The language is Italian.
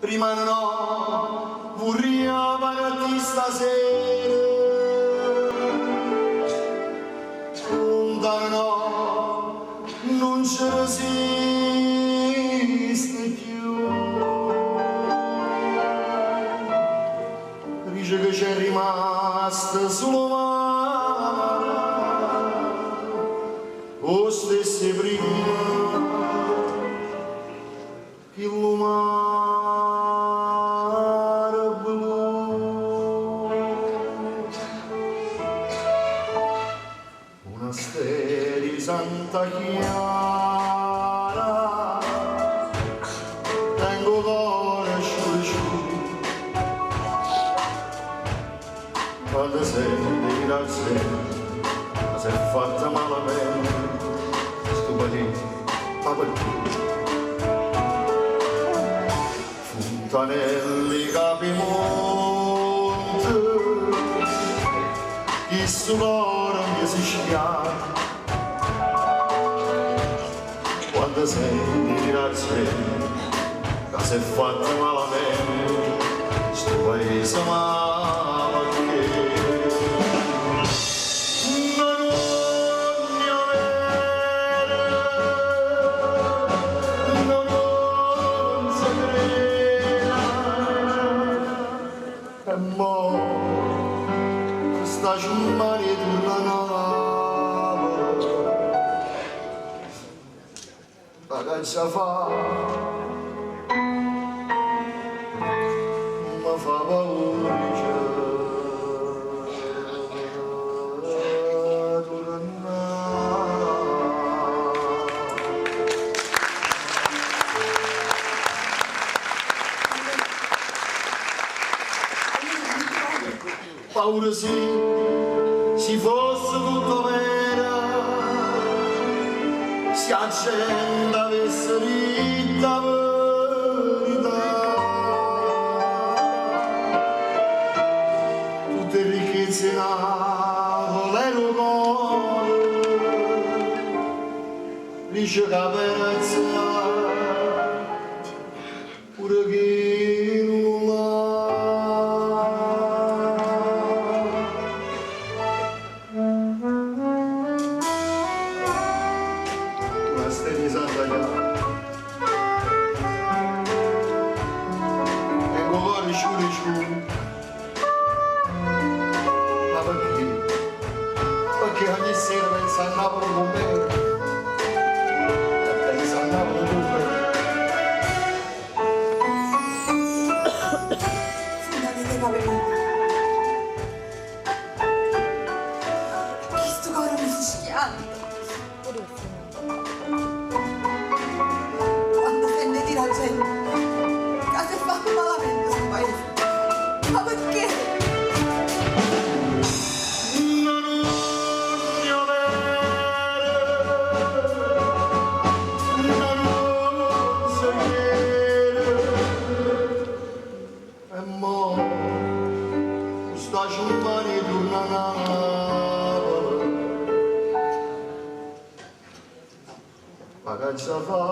prima no, vorrei pararti stasera, lontano no, non ci resiste più, dice che c'è rimasta solo mare, o stesse prima che l'umare blu, una stella di Santa Chiara, tengo cuore sciusciu, quando senti dal cielo, si è fatta malamente, sto patito, ma perché? Fontanelli Capimonte, chi sull'ora mi si schiara, quando senti dal cielo, che si è fatta malamente, sto paese ma che? E mo questa giornata torna la caccia fa mi fa paura paura sì, si fosse tutto vera, si accenda avesse vita verità, tutte ricchezze navole cuore, dice caperezza, pure chi non l'ha. Stella di Santa Chiara e cuore sciù ma perché? Perché ogni sera pensa a Napoli con me e pensa a Napoli con me. Fontanelli Capimonte, questo cuore mi si schianta. Quando sente dire la gente che si è fatto malamente sul paese, ma perché? Non voglio vedere, non so chiedere, e mo questa giornata torna a Napoli. Ma che ci fa?